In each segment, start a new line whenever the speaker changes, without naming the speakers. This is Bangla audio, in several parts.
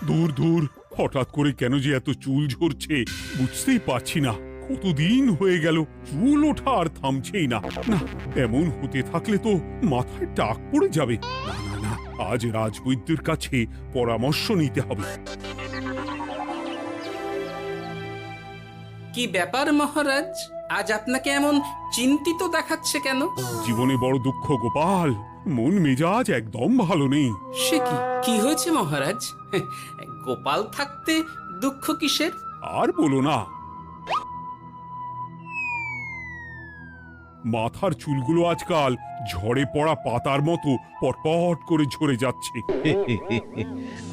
দূর দূর, হঠাৎ করে কেন যে এত চুল ঝরছে বুঝতেই পারছি না। কতদিন হয়ে গেল চুল ওঠা আর থামছেই না। না, এমন হতে থাকলে তো মাথায় টাক পড়ে যাবে। না না না, আজ রাজবৈদ্যের কাছে পরামর্শ নিতে হবে।
কি ব্যাপার মহারাজ, আজ আপনাকে এমন চিন্তিত দেখাচ্ছে কেন?
জীবনে বড় দুঃখ গোপাল, মন মেজাজ একদম ভালো নেই।
সে কি কি হয়েছে মহারাজ? গোপাল থাকতে দুঃখ কিসের?
আর বলো না, মাথার চুলগুলো আজকাল ঝড়ে পড়া পাতার মতো পটপট করে ঝরে যাচ্ছে।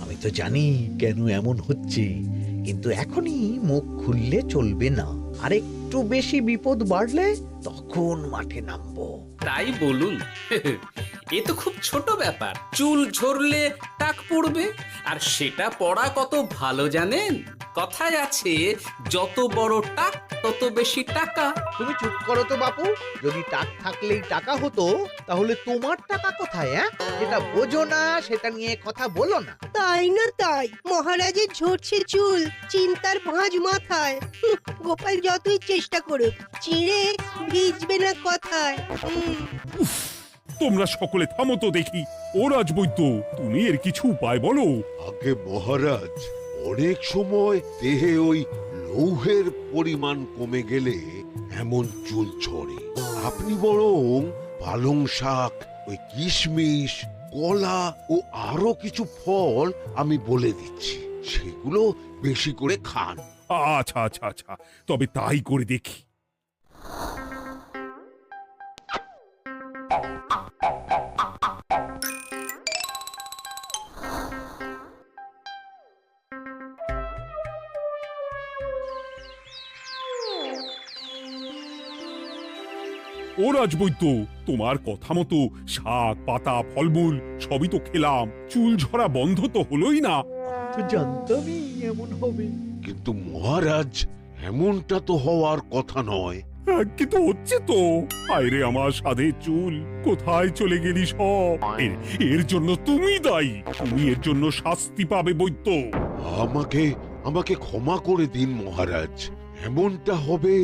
আমি তো জানি কেন এমন হচ্ছে, কিন্তু এখনই মুখ খুললে চলবে না। আর একটু বেশি বিপদ বাড়লে তখন মাঠে নামবো।
তাই বলুন। এ তো খুব ছোট ব্যাপার। চুল ঝরলে টাক পড়বে, আর সেটা পড়া কত ভালো জানেন? কথায় আছে, যত বড় টাক তত বেশি টাকা।
তুমি চুপ করো তো বাপু। যদি টাক থাকলেই টাকা হতো, তাহলে তোমার টাকা কোথায়? যেটা বোঝো না সেটা নিয়ে কথা বলো না।
তাই না তাই, মহারাজের ঝরছে চুল, চিন্তার ভাঁজ মাথায়। গোপাল যতই চেষ্টা করুক, চিড়ে ভিজবে না কথায়।
তোমরা সকলে থামো তো দেখি। ও রাজবৈদ্য, তুমি এর কিছু উপায় বলো।
আগে মহারাজ, অনেক সময় দেহে ওই লৌহের পরিমাণ কমে গেলে এমন চুল ঝরে। আপনি বরং পালং শাক, ওই কিশমিশ, কলা ও আরো কিছু ফল আমি বলে দিচ্ছি, সেগুলো বেশি করে খান।
আচ্ছা আচ্ছা আচ্ছা, তবে তাই করে দেখি। ও রাজবৈদ্য, তোমার কথা মতো শাক পাতা ফলমূল সবই তো খেলাম, চুল ঝরা বন্ধ তো হলোই না।
তো জানতামই এমন হবে।
কিন্তু মহারাজ, এমনটা তো হওয়ার কথা নয়।
কিন্তু হচ্ছে তো। আরে আমার সাধে চুল, কোথায় চলে গেলি সব? এর জন্য তুমি দায়ী। তুমি এর জন্য শাস্তি পাবে বৈদ্য।
আমাকে আমাকে ক্ষমা করে দিন মহারাজ। এমনটা হবে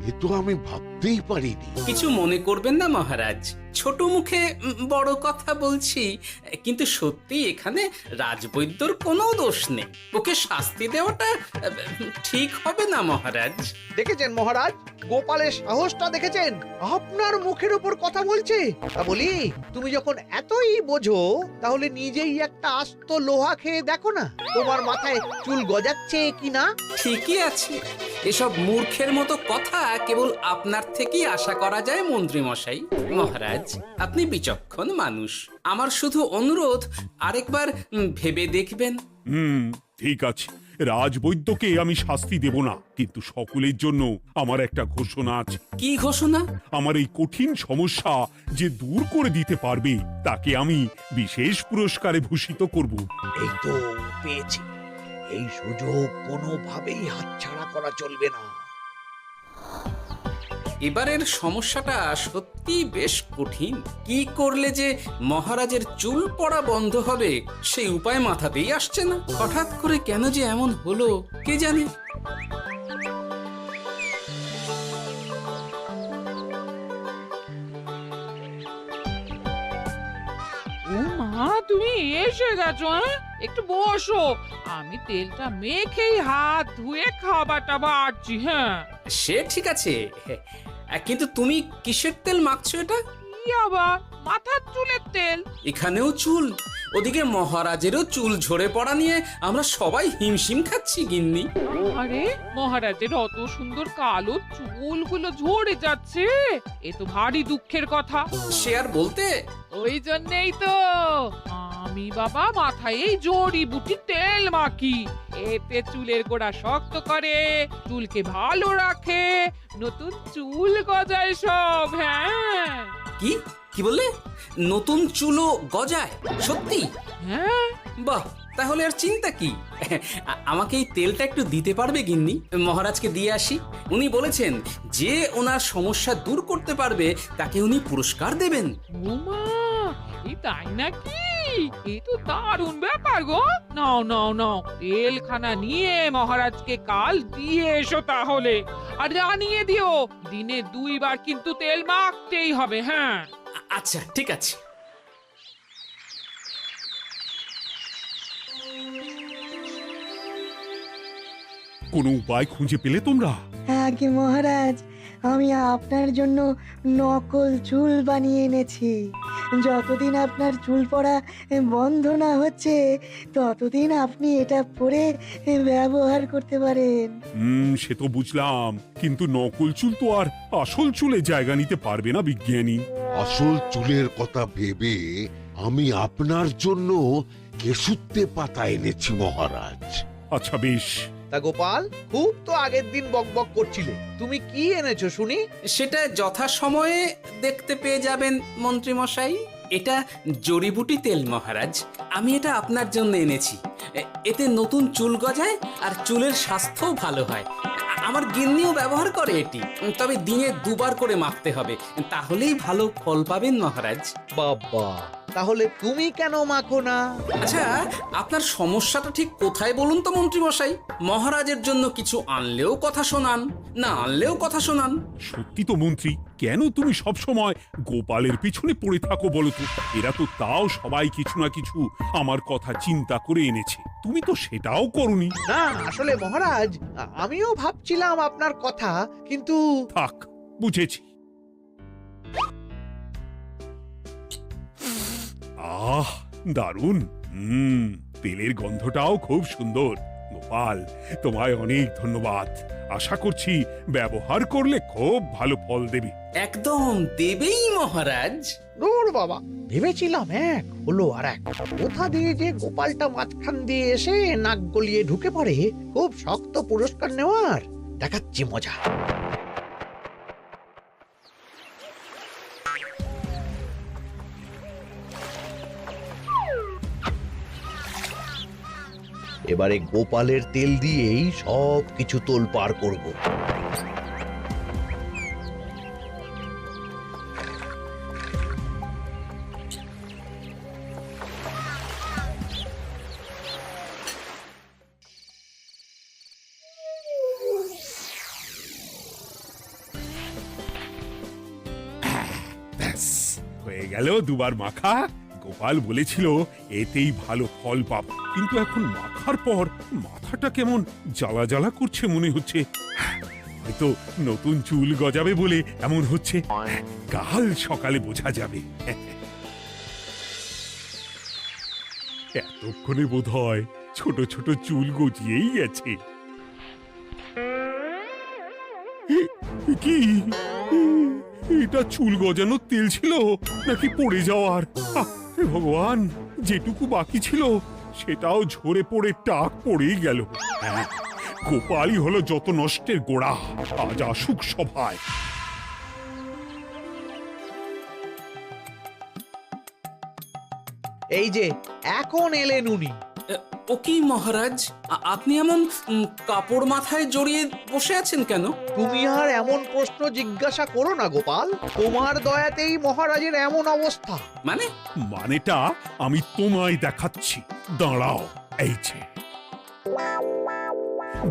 এ তো আমি ভাবতেই পারিনি।
কিছু মনে করবেন না মহারাজ, ছোট মুখে বড় কথা বলছি। কিন্তু সত্যি এখানে রাজবৈদ্যর কোনো দোষ নেই। ওকে শাস্তি দেওয়াটা ঠিক হবে না মহারাজ।
দেখেছেন মহারাজ, গোপালের সাহসটা দেখেছেন? আপনার মুখের উপর কথা বলছে। তা বলি, তুমি যখন এতই বোঝো, তাহলে নিজেই একটা আস্ত লোহা খেয়ে দেখো না, তোমার মাথায় চুল গজাচ্ছে কিনা।
ঠিকই আছে, এসব মূর্খের মতো কথা কেবল আপনার থেকেই আশা করা যায় মন্ত্রী মশাই। মহারাজ, আপনি বিচক্ষণ মানুষ। আমার শুধু অনুরোধ, আরেকবার ভেবে দেখবেন।
ঠিক আছে, রাজবৈদ্যকে আমি শাস্তি দেব না, কিন্তু সকলের জন্য আমার একটা ঘোষণা আছে।
কি ঘোষণা?
আমার এই কঠিন সমস্যা যে দূর করে দিতে পারবে, তাকে আমি বিশেষ পুরস্কারে ভূষিত করব।
এই তো পেয়েছি। এই সুযোগ কোনোভাবেই হাতছাড়া করা চলবে না।
এবারের সমস্যাটা সত্যি বেশ কঠিন। কি করলে যে মহারাজের চুল পড়া বন্ধ হবে সেই উপায় মাথাতেই আসছে না। হঠাৎ করে কেন যে এমন হলো কে জানে।
ও মা, তুমি এসে গেছো? একটু বসো, আমি তেলটা মেখেই হাত ধুয়ে খাবারটা বাড়ছি। হ্যাঁ,
সে ঠিক আছে, কিন্তু তুমি কিসের তেল মাখছো এটা?
কি আবার মাথার চুলের তেল?
এখানেও চুল, ওদিকে মহারাজেরও চুল ঝরে পড়া নিয়ে আমরা সবাই হিমশিম খাচ্ছি গিন্নি।
আরে, মহারাজের অত সুন্দর কালো চুলগুলো ঝরে যাচ্ছে, এ তো ভারী দুঃখের কথা।
সে আর বলতে।
ওই জন্যই তো আমি বাবা মাথায় এই জড়িবুটি তেল মাখি। এতে চুলের গোড়া শক্ত করে, চুলকে ভালো রাখে, নতুন চুল গজায় সব। হ্যাঁ।
কি কি বললে? নতুন চুলও গজায়? সত্যি?
হ্যাঁ।
বাহ, তাহলে আর চিন্তা কি? আমাকে এই তেলটা একটু দিতে পারবে গিন্নি? মহারাজকে দিয়ে আসি। উনি বলেছেন যে ওনার সমস্যা দূর করতে পারবে তাকে উনি পুরস্কার দেবেন।
ওমা, এই তাই নাকি? এ তো দারুণ ব্যাপার গো। নাও নাও নাও, তেলখানা নিয়ে মহারাজকে কাল দিয়ে এসো তাহলে। আর জানিয়ে দিও, দিনে 2 বার কিন্তু তেল মাখতেই হবে। হ্যাঁ,
আচ্ছা ঠিক আছে।
কোনো উপায় খুঁজে পেলে তোমরা?
আগে মহারাজ, আমি আপনার জন্য নকল চুল বানিয়ে এনেছি। যতদিন আপনার চুল পড়া বন্ধ না হচ্ছে ততদিন আপনি এটা পরে ব্যবহার করতে পারেন।
সে তো বুঝলাম, কিন্তু নকল চুল তো আর আসল চুলে জায়গা নিতে পারবে না বিজ্ঞানী।
আসল চুলের কথা ভেবে আমি আপনার জন্য কেশুত্তে পাতা এনেছি মহারাজ।
আচ্ছা বেশ।
তা গোপাল, খুব তো আগের দিন বকবক করছিলে, তুমি কি এনেছো শুনি?
সেটা যথাসময়ে দেখতে পেয়ে যাবেন মন্ত্রী মশাই। এটা জড়িবুটি তেল মহারাজ। আমি এটা আপনার জন্য এনেছি। এতে নতুন চুল গজায় আর চুলের স্বাস্থ্যও ভালো হয়। আমার গিন্নিও ব্যবহার করে এটি, তবে দিনে 2 বার করে মাখতে হবে, তাহলেই ভালো ফল পাবেন মহারাজ।
বাবা, তাহলে তুমি কেন মাখো না?
আচ্ছা, আপনার সমস্যাটা ঠিক কোথায় বলুন তো মন্ত্রী মশাই? মহারাজের জন্য কিছু আনলেও কথা শোনান, না আনলেও কথা শোনান।
সত্যি তো মন্ত্রী, কেন তুমি সব সময় গোপালের পিছনে পড়ে থাকো বলো তো? এরা তো তাও সবাই কিছু না কিছু আমার কথা চিন্তা করে এনেছে, তুমি তো সেটাও করনি।
না আসলে মহারাজ, আমিও ভাবছিলাম আপনার কথা, কিন্তু
থাক, বুঝেছি। আহ, দারুণ। তেলের গন্ধটাও খুব সুন্দর। গোপাল, তোমায় অনেক ধন্যবাদ। আশা করছি ব্যবহার করলে খুব ভালো ফল দেবে।
একদম দেবেই মহারাজ।
দূর বাবা, ভেবেছিলাম এক হলো আর এক। কোথা দিয়ে যে গোপালটা মাঝখান দিয়ে এসে নাক গলিয়ে ঢুকে পড়ে, খুব শক্ত পুরস্কার নেওয়ার। দেখাচ্ছি মজা। এবারে গোপালের তেল দিয়েই সব কিছু তোলপাড় করব।
ব্যাস, হয়ে গেল 2 বার মাখা। গোপাল বলেছিল এতেই ভালো ফল পাব, কিন্তু এখন মাখার পর মাথাটা কেমন জ্বালা জ্বালা করছে মনে হচ্ছে। হয়তো নতুন চুল গজাবে বলে এমন হচ্ছে। কাল সকালে বোঝা যাবে। এতক্ষণে বোধহয় ছোট ছোট চুল গজিয়েই গেছে। কি এটা চুল গজানোর তেল ছিল নাকি পড়ে যাওয়ার? হে ভগবান, যেটুকু বাকি ছিল সেটাও ঝরে পড়ে টাক পড়েই গেল। হ্যাঁ, গোপালই হলো যত নষ্টের গোড়া। আজ আসুক সভায়।
এই যে এখন এলেন উনি।
ও কি মহারাজ, আপনি এমন কাপড় মাথায় জড়িয়ে বসে আছেন কেন?
তুমি আর এমন প্রশ্ন জিজ্ঞাসা করো না গোপাল, তোমার দয়াতেই মহারাজের এমন অবস্থা।
মানেটা আমি তোমায় দেখাচ্ছি, দাঁড়াও। এই যে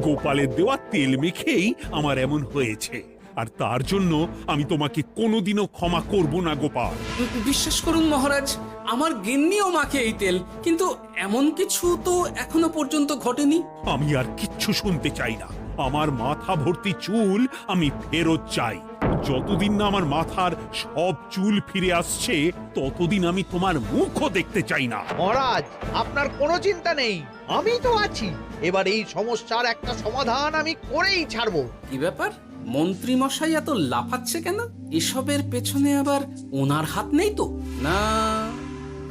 গোপালের দেওয়া তেল মেখেই আমার এমন হয়েছে, আর তার জন্য আমি তোমাকে কোনোদিনও ক্ষমা করব না গোপাল।
বিশ্বাস করুন মহারাজ, আমার গিন্নিও মাখে এই তেল, কিন্তু এমন কিছু তো এখনো পর্যন্ত ঘটেনি।
আমি আর কিচ্ছু শুনতে চাই না। আমার মাথা ভর্তি চুল আমি ফেরত চাই। যতদিন না আমার মাথার সব চুল ফিরে আসছে ততদিন আমি তোমার মুখও দেখতে চাই না।
মহারাজ, আপনার কোনো চিন্তা নেই, আমি তো আছি। এবার এই সমস্যার একটা সমাধান আমি করেই ছাড়বো।
কি ব্যাপার, মন্ত্রী মশাই এত লাফাচ্ছে কেন? এসবের পেছনে আবার ওনার হাত নেই তো? না,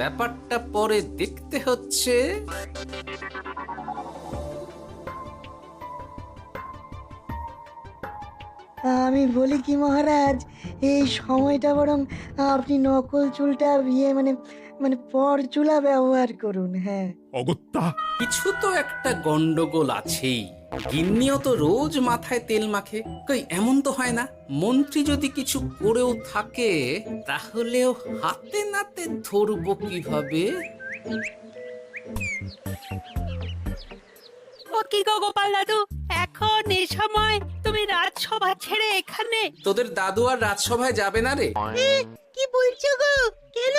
ব্যাপারটা পরে দেখতে হচ্ছে।
আমি বলি কি মহারাজ, এই সময়টা বরং আপনি নকল চুলটা মানে পরচুলা ব্যবহার করুন। হ্যাঁ,
অগত্যা
কিছু তো একটা গন্ডগোল আছেই। গিন্নিও তো রোজ মাথায় তেল মাখে, কই এমন তো হয় না। মন্ত্রী যদি কিছু করেও থাকে তাহলেও হাতে নাতে ধরবো কিভাবে?
ও কি গো গোপাল দাদু, এখন এই সময় তুমি রাজসভা ছেড়ে এখানে?
তোদের দাদু আর রাজসভায় যাবে না রে?
কি বলছো গো? কেন?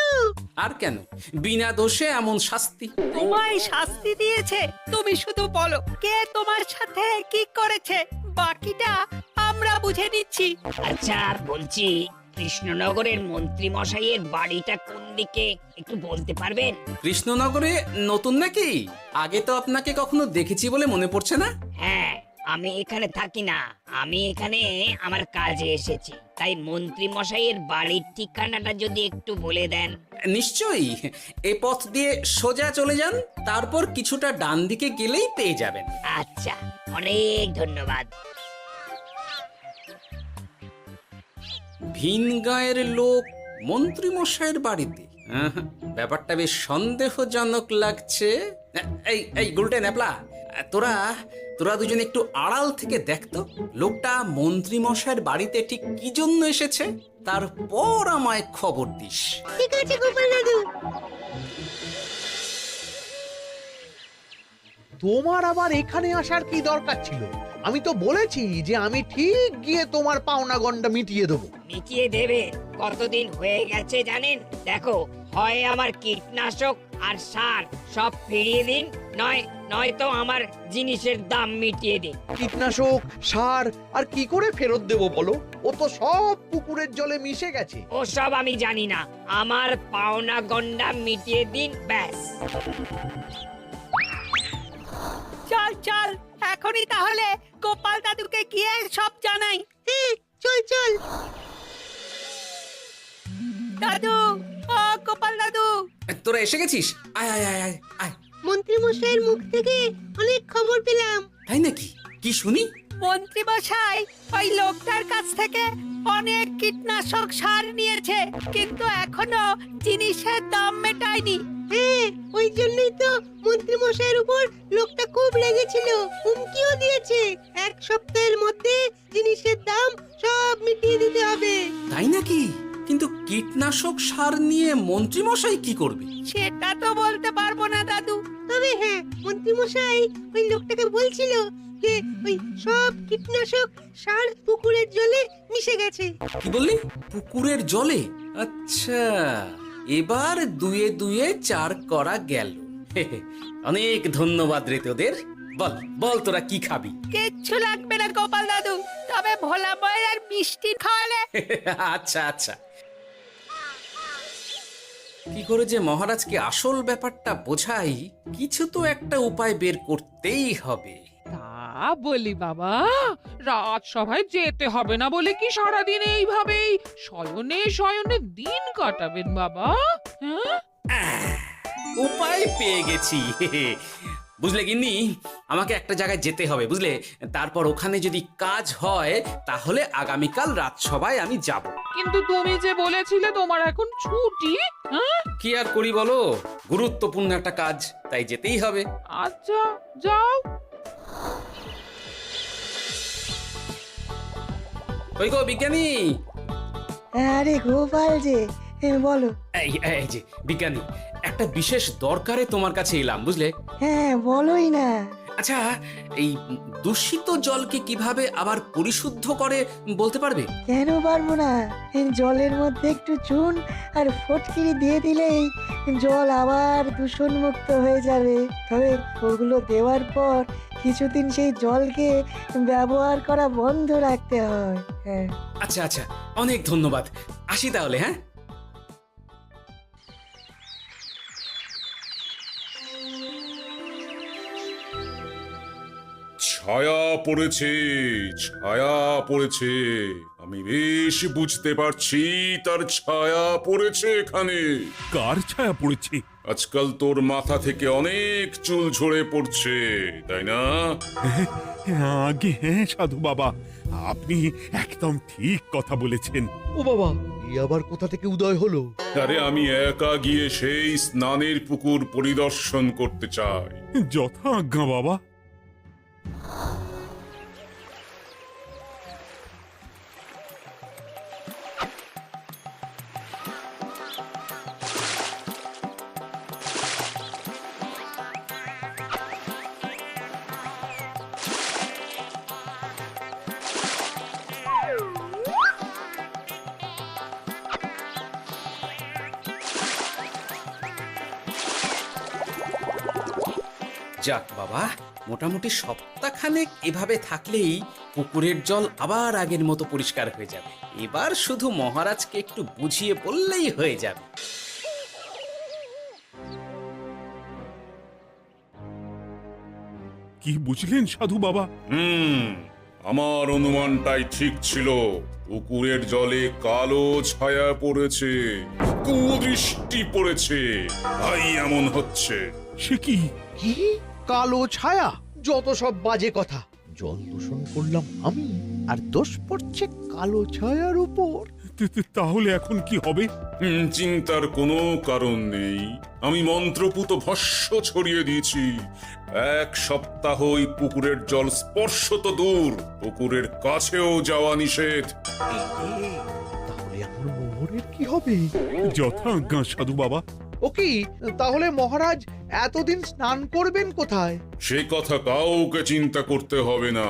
আর কেন, বিনা দোষে এমন শাস্তি।
তোমায় শাস্তি দিয়েছে, তুমি শুধু বলো কে তোমার সাথে কি করেছে, বাকিটা আমরা বুঝে নিচ্ছি।
আচ্ছা বলছি, কৃষ্ণনগরের মন্ত্রী মশাইয়ের বাড়িটা কোন দিকে একটু বলতে পারবেন?
কৃষ্ণনগরে নতুন নাকি? আগে তো আপনাকে কখনো দেখেছি বলে মনে পড়ছে না।
হ্যাঁ, আমি এখানে থাকি না, আমি এখানে আমার কাজে এসেছি, তাই মন্ত্রী মশাইয়ের বাড়ির ঠিকানাটা যদি একটু বলে দেন।
নিশ্চয়ই, এ পথ দিয়ে সোজা চলে যান, তারপর কিছুটা ডান দিকে গেলেই পেয়ে যাবেন।
আচ্ছা, অনেক ধন্যবাদ।
ভিন গাঁয়ের লোক মন্ত্রী মশাইয়ের বাড়িতে, ব্যাপারটা বেশ সন্দেহজনক লাগছে। এই এই গুলটে ন্যাপলা, তোরা তোরা দুজন একটু আড়াল থেকে দেখতো লোকটা মন্ত্রী মশাইয়ের বাড়িতে ঠিক কি জন্য এসেছে, তারপর আমায় খবর দিস।
ঠিক আছে গোপাল দাদু।
তোমার আবার এখানে আসার কি দরকার ছিল? আমি তো বলেছি যে আমি ঠিক গিয়ে তোমার পাওনা গন্ডা মিটিয়ে দেবো।
মিটিয়ে দেবে? কতদিন হয়ে গেছে জানেন? দেখো, হয় আমার কীটনাশক আর সার সব ফিরিয়ে দিন, নয়তো আমার জিনিসের দাম মিটিয়ে দিন।
কীটনাশক, সার আর কি করে ফেরত দেবো বলো? ও তো সব পুকুরের জলে মিশে গেছে।
ওসব আমি জানি না, আমার পাওনা গন্ডা মিটিয়ে দিন, ব্যাস।
চল চল, এখনই তাহলে গোপাল দাদুকে গিয়ে সব জানাই।
চল চল।
দাদু, ও গোপাল দাদু।
তোরা এসে গেছিস? আয় আয় আয় আয় আয়।
মন্ত্রী মশাইয়ের মুখ থেকে অনেক খবর পেলাম।
তাই নাকি? কি শুনি?
মন্ত্রী মশাই ওই লোকটার কাছ থেকে অনেক কীটনাশক সার নিয়েছে, কিন্তু এখনো জিনিসের দাম মেটায়নি।
হ্যাঁ, ওই জন্যই তো মন্ত্রী মশাইয়ের উপর লোকটা খুব লেগেছিল, হুমকিও দিয়েছে 1 সপ্তাহের মধ্যে জিনিসের দাম সব মিটিয়ে দিতে হবে।
তাই নাকি? কিন্তু কীটনাশক সার নিয়ে মন্ত্রী মশাই কি করবে?
সেটা তো বলতে পারবো না দাদু।
তবে হ্যাঁ, মন্ত্রী মশাই ওই লোকটাকে বলছিল যে ওই সব কীটনাশক সার পুকুরের জলে মিশে গেছে।
কি বললি? পুকুরের জলে? আচ্ছা, এবার দুয়ে দুয়ে 4 করা গেল। অনেক ধন্যবাদ রে তোদের। বল বল, তোরা কি খাবি?
কিচ্ছু লাগবে না গোপাল দাদু, তবে ভোলা বয়ের আর মিষ্টি খাওয়ালে।
আচ্ছা আচ্ছা। কি করে যে মহারাজকে আসল ব্যাপারটা বোঝাই, কিছু তো একটা উপায় বের করতেই হবে।
তা বলি বাবা, রাজসভায় যেতে হবে না বলে কি সারাদিন এইভাবেই শয়নে শয়নে দিন কাটাবেন বাবা? হ্যাঁ,
উপায় পেয়ে গেছি। বুঝলে গিন্নি, আমাকে একটা জায়গায় যেতে হবে, বুঝলে? তারপর ওখানে যদি কাজ হয় তাহলে আগামীকাল রাজসভায় আমি যাব।
কিন্তু তুমি যে বলেছিলে তোমার এখন ছুটি। হ্যাঁ,
কি আর করি বলো, গুরুত্বপূর্ণ একটা কাজ, তাই যেতেই হবে।
আচ্ছা যাও।
ওই গো বিজ্ঞানী,
আরে গোপাল যে, বলো।
এই যে বিজ্ঞানী, একটা বিশেষ দরকারে তোমার কাছে এলাম, বুঝলে?
হ্যাঁ, বলোই না।
আচ্ছা, এই দূষিত জলকে কিভাবে আবার পরিশুদ্ধ করে বলতে পারবে?
কেন পারবো না? জলের মধ্যে একটু চুন আর ফটকিরি দিয়ে দিলেই জল আবার দূষণমুক্ত হয়ে যাবে। তবে ওগুলো দেওয়ার পর কিছুদিন সেই জলকে ব্যবহার করা বন্ধ রাখতে হয়। হ্যাঁ।
আচ্ছা আচ্ছা, অনেক ধন্যবাদ, আসি তাহলে। হ্যাঁ,
ছায়া পড়েছে, ছায়া পড়েছে, আমি বেশ বুঝতে পারছি তার ছায়া পড়েছে এখানে।
কার ছায়া পড়েছে?
আজকাল তোর মাথা থেকে অনেক চুল ঝরে পড়ছে, তাই না?
আগে হ্যাঁ সাধু বাবা, আপনি একদম ঠিক কথা বলেছেন।
ও বাবা, আবার কোথা থেকে উদয় হলো?
আরে আমি একা গিয়ে সেই স্নানের পুকুর পরিদর্শন করতে চাই।
যথা আজ্ঞা বাবা।
যাক বাবা, মোটামুটি সপ্তাহখানেক এভাবে থাকলেই পুকুরের জল আবার আগের মতো পরিষ্কার হয়ে যাবে। এবার শুধু মহারাজকে একটু বুঝিয়ে বললেই হয়ে যাবে।
কি বুঝলেন সাধু বাবা?
আমার অনুমানটাই ঠিক ছিল। পুকুরের জলে কালো ছায়া পড়েছে, কুদৃষ্টি পড়েছে, তাই এমন হচ্ছে।
সে কি?
কি কালো ছায়া? যত সব বাজে কথা। জল দূষণ করলাম আমি, আর দোষ পড়ছে কালো ছায়ার উপর।
তাহলে এখন কি হবে?
চিন্তার কোনো কারণ নেই। আমি মন্ত্রপুত ভস্য ছড়িয়ে দিয়েছি। 1 সপ্তাহ ওই পুকুরের জল স্পর্শ তো দূর, পুকুরের কাছেও যাওয়া নিষেধ।
তাহলে আমার মোহরের কি হবে?
যথা আজ্ঞা সাধু বাবা।
ও কি, তাহলে মহারাজ এতদিন স্নান করবেন কোথায়?
সে কথা কাউকে চিন্তা করতে হবে না।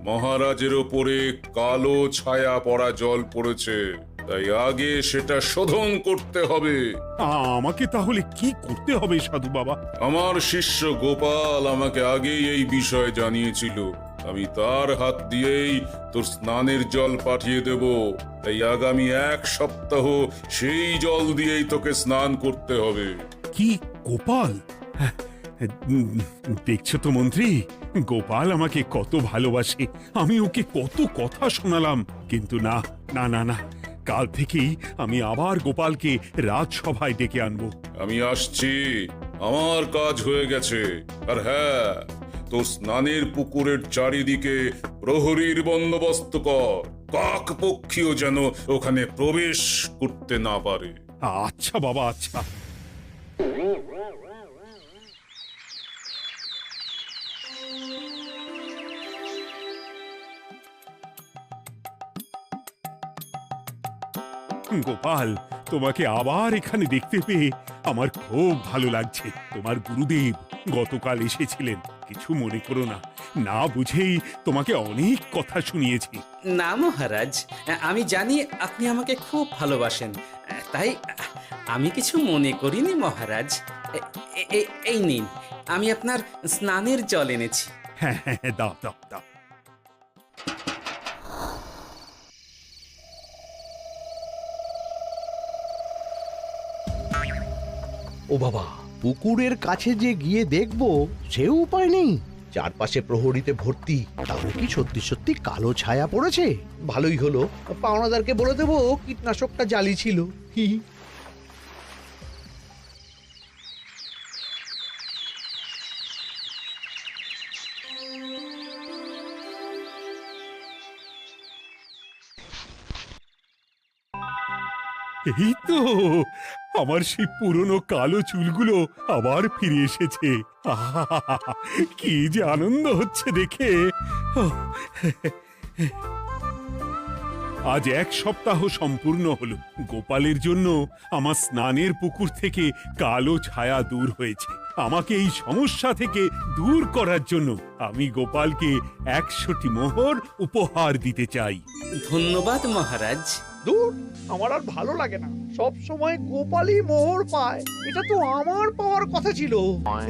মহারাজের ওপরে কালো ছায়া পড়া জল পড়েছে, তাই আগে সেটা শোধন করতে হবে।
আমাকে তাহলে কি করতে হবে সাধু বাবা?
আমার শিষ্য গোপাল আমাকে আগেই এই বিষয় জানিয়েছিল। আমি তার হাত দিয়েই তোর স্নানের জল পাঠিয়ে দেব। তাই আগামী 1 সপ্তাহ সেই জল দিয়েই তোকে স্নান করতে হবে।
কি গোপাল? দেখছো তো মন্ত্রী, গোপাল আমাকে কত ভালোবাসে। আমি ওকে কত কথা শোনালাম, কিন্তু না না না না, কাল থেকেই আমি আবার গোপালকে রাজসভায় ডেকে আনবো।
আমি আসছি, আমার কাজ হয়ে গেছে। আর হ্যাঁ, তোর স্নানের পুকুরের চারিদিকে প্রহরীর বন্দোবস্ত কর। কাক পক্ষীও যেন ওখানে প্রবেশ করতে না পারে।
আচ্ছা বাবা, আচ্ছা। গোপাল, তোমাকে আবার এখানে দেখতে পেয়ে আমার খুব ভালো লাগছে। তোমার গুরুদেব গতকাল এসেছিলেন, কিছু মনে করো না। না বুঝেই তোমাকে অনেক কথা শুনিয়েছি।
না মহারাজ, আমি জানি আপনি আমাকে খুব ভালোবাসেন, তাই আমি কিছু মনে করিনি মহারাজ। এই নিন, আমি আপনার স্নানের জল এনেছি।
হ্যাঁ হ্যাঁ, দাও দাও দাও।
ও বাবা, পুকুরের কাছে যে গিয়ে দেখবো সে উপায় নেই। চারপাশে প্রহরীতে ভর্তি, তাহলে কি সত্যি সত্যি কালো ছায়া পড়েছে? ভালোই হলো, পাওনাদারকে বলে দেবো কীটনাশকটা জালি ছিল। হি হি।
এই তো আমার সেই পুরনো কালো চুলগুলো আবার ফিরে এসেছে। আহা, কি যে আনন্দ হচ্ছে দেখে। আজ 1 সপ্তাহ সম্পূর্ণ হলো। গোপালের জন্য আমার স্নানের পুকুর থেকে কালো ছায়া দূর হয়েছে। আমাকে এই সমস্যা থেকে দূর করার জন্য আমি গোপালকে 100টি মোহর উপহার দিতে চাই।
ধন্যবাদ মহারাজ।
দূর, আমার আর ভালো লাগে না। সব সময় গোপালই মোহর পায়, এটা তো আমার পাওয়ার কথা ছিল।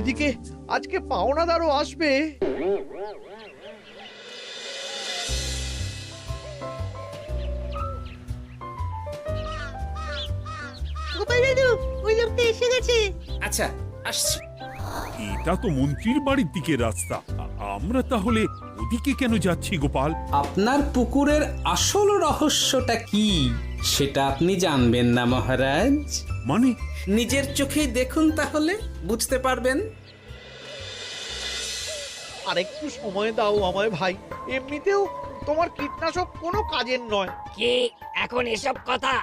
এদিকে আজকে পাওনাদারও আসবে।
গোপাল দাদু, ওই লোকটা এসে গেছে।
আচ্ছা, আসছি।
এটা তো মন্ত্রীর বাড়ির দিকে রাস্তা। আমরা তাহলে ওদিকে কেন যাচ্ছি গোপাল?
আপনার পুকুরের আসল রহস্যটা কি সেটা আপনি জানবেন না মহারাজ?
মানে?
নিজের চোখেই দেখুন, তাহলে বুঝতে পারবেন।
আর একটু সময় দাও আমায় ভাই, এমনিতেও তোমার কীটনাশক কোনো কাজের নয়।
কি এখন এসব কথা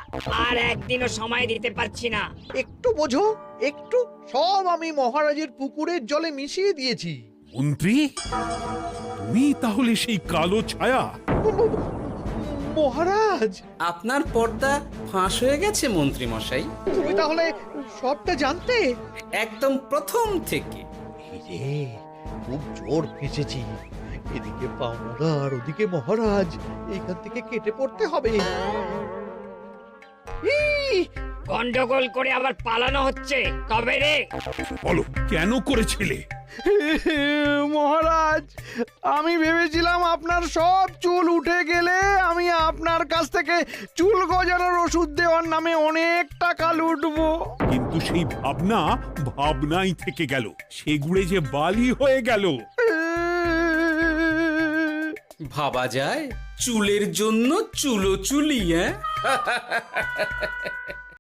আর একদিনও সময় দিতে পারছি না।
একটু বোঝো, একটু। সব আমি মহারাজের পুকুরের জলে মিশিয়ে দিয়েছি।
মন্ত্রী, তুমি তাহলে সেই কালো ছায়া?
মহারাজ,
আপনার পর্দা ফাঁস হয়ে গেছে মন্ত্রী মশাই।
তুমি তাহলে সবটা জানতে?
একদম প্রথম থেকে।
রে, খুব জোর ফেঁসেছি। এদিকে পাওনাদার, ওদিকে মহারাজ, এইখান থেকে কেটে পড়তে হবে।
গন্ডগোল করে আবার পালানো হচ্ছে তবে রে।
বলো, কেন করেছিলে?
মহারাজ, আমি ভেবেছিলাম আপনার সব চুল উঠে গেলে আমি আপনার কাছ থেকে চুল গজানোর ওষুধ দেওয়ার নামে অনেক টাকা লুটবো।
কিন্তু সেই ভাবনা ভাবনাই থেকে গেল, সেগুড়ে যে বালি হয়ে গেল।
ভাবা যায় চুলের জন্য চুলো চুলি, হ্যাঁ?